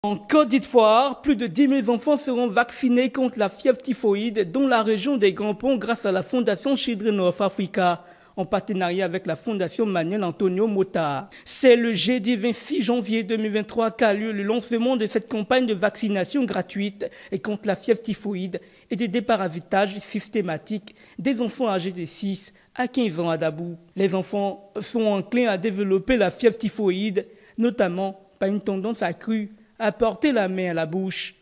En Côte d'Ivoire, plus de 10 000 enfants seront vaccinés contre la fièvre typhoïde dans la région des Grands Ponts grâce à la Fondation Children of Africa, en partenariat avec la Fondation Manuel Antonio Mota. C'est le jeudi 26 janvier 2023 qu'a lieu le lancement de cette campagne de vaccination gratuite et contre la fièvre typhoïde et de déparavitage systématique des enfants âgés de 6 à 15 ans à Dabou. Les enfants sont enclins à développer la fièvre typhoïde, notamment par une tendance accrue à porter la main à la bouche.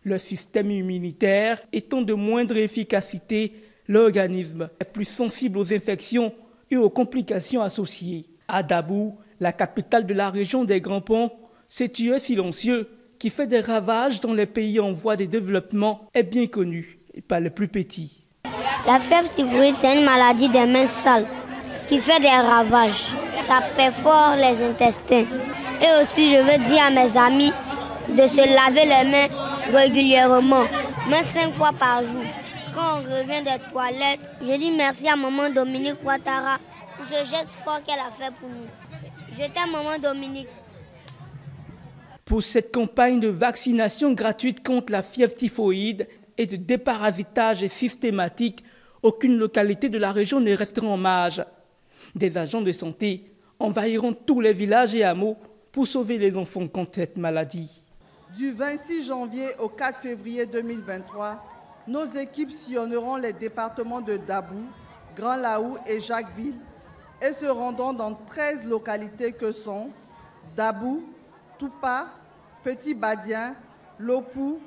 Le système immunitaire étant de moindre efficacité, l'organisme est plus sensible aux infections et aux complications associées. À Dabou, la capitale de la région des Grands Ponts, ce tueur silencieux qui fait des ravages dans les pays en voie de développement est bien connu par les plus petits. La fièvre typhoïde, c'est une maladie des mains sales qui fait des ravages. Ça perfore les intestins. Et aussi, je veux dire à mes amis de se laver les mains régulièrement, même 5 fois par jour. Quand on revient des toilettes, je dis merci à maman Dominique Ouattara pour ce geste fort qu'elle a fait pour nous. Je t'aime maman Dominique. Pour cette campagne de vaccination gratuite contre la fièvre typhoïde et de déparavitage systématique, aucune localité de la région ne restera en marge. Des agents de santé envahiront tous les villages et hameaux pour sauver les enfants contre cette maladie. Du 26 janvier au 4 février 2023, nos équipes sillonneront les départements de Dabou, Grand Laou et Jacquesville et se rendront dans 13 localités que sont Dabou, Toupa, Petit Badien, Lopou,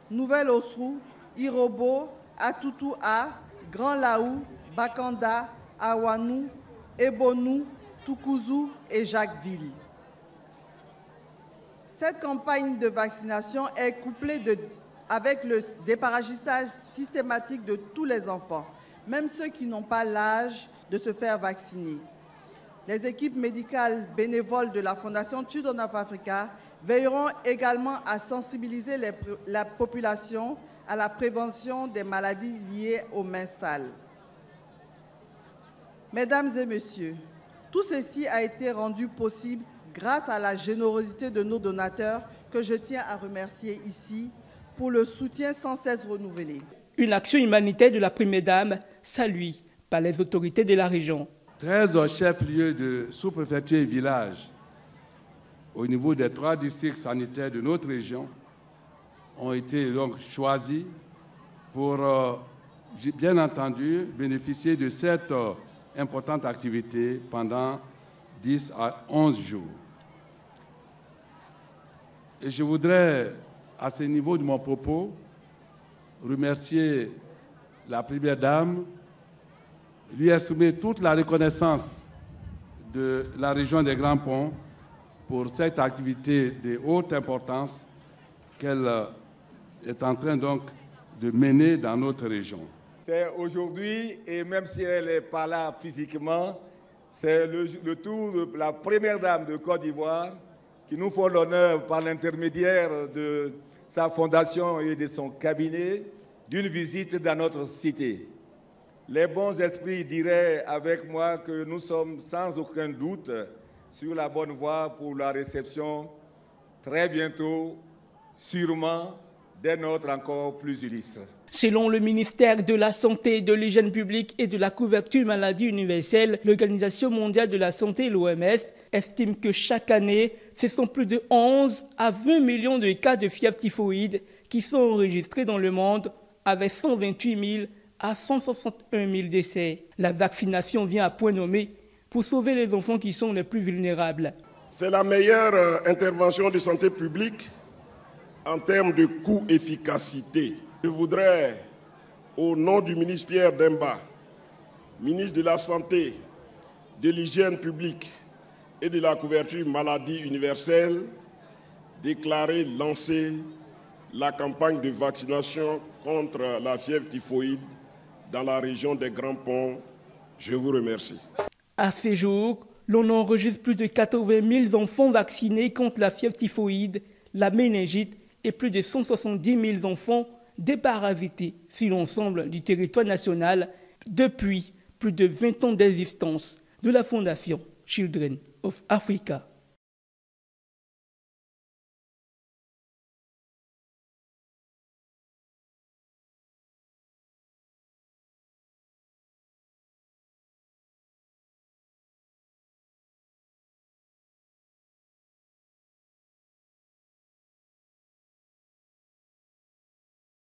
Nouvelle-Osrou, Irobo, Atoutoua, Grand Laou, Bakanda, Awanou, Ebonou, Toukouzou et Jacquesville. Cette campagne de vaccination est couplée avec le déparagistage systématique de tous les enfants, même ceux qui n'ont pas l'âge de se faire vacciner. Les équipes médicales bénévoles de la Fondation Children of Africa veilleront également à sensibiliser la population à la prévention des maladies liées aux mains sales. Mesdames et messieurs, tout ceci a été rendu possible grâce à la générosité de nos donateurs que je tiens à remercier ici pour le soutien sans cesse renouvelé. Une action humanitaire de la Première Dame saluée par les autorités de la région. 13 chefs-lieux de sous-préfecture et villages au niveau des 3 districts sanitaires de notre région ont été donc choisis pour, bien entendu, bénéficier de cette importante activité pendant 10 à 11 jours. Et je voudrais, à ce niveau de mon propos, remercier la Première Dame, lui exprimer toute la reconnaissance de la région des Grands Ponts pour cette activité de haute importance qu'elle est en train donc de mener dans notre région. C'est aujourd'hui, et même si elle n'est pas là physiquement, c'est le tour de la Première Dame de Côte d'Ivoire qui nous font l'honneur, par l'intermédiaire de sa fondation et de son cabinet, d'une visite dans notre cité. Les bons esprits diraient avec moi que nous sommes sans aucun doute sur la bonne voie pour la réception très bientôt, sûrement, des nôtres encore plus illustres. Selon le ministère de la Santé, de l'Hygiène publique et de la couverture maladie universelle, l'Organisation mondiale de la santé, l'OMS, estime que chaque année, ce sont plus de 11 à 20 millions de cas de fièvre typhoïde qui sont enregistrés dans le monde, avec 128 000 à 161 000 décès. La vaccination vient à point nommé pour sauver les enfants qui sont les plus vulnérables. C'est la meilleure intervention de santé publique en termes de coût-efficacité. Je voudrais, au nom du ministre Pierre Demba, ministre de la Santé, de l'Hygiène publique et de la couverture maladie universelle, déclarer lancer la campagne de vaccination contre la fièvre typhoïde dans la région des Grands Ponts. Je vous remercie. À ce jour, l'on enregistre plus de 80 000 enfants vaccinés contre la fièvre typhoïde, la méningite et plus de 170 000 enfants déparavités sur l'ensemble du territoire national depuis plus de 20 ans d'existence de la Fondation Children of Africa.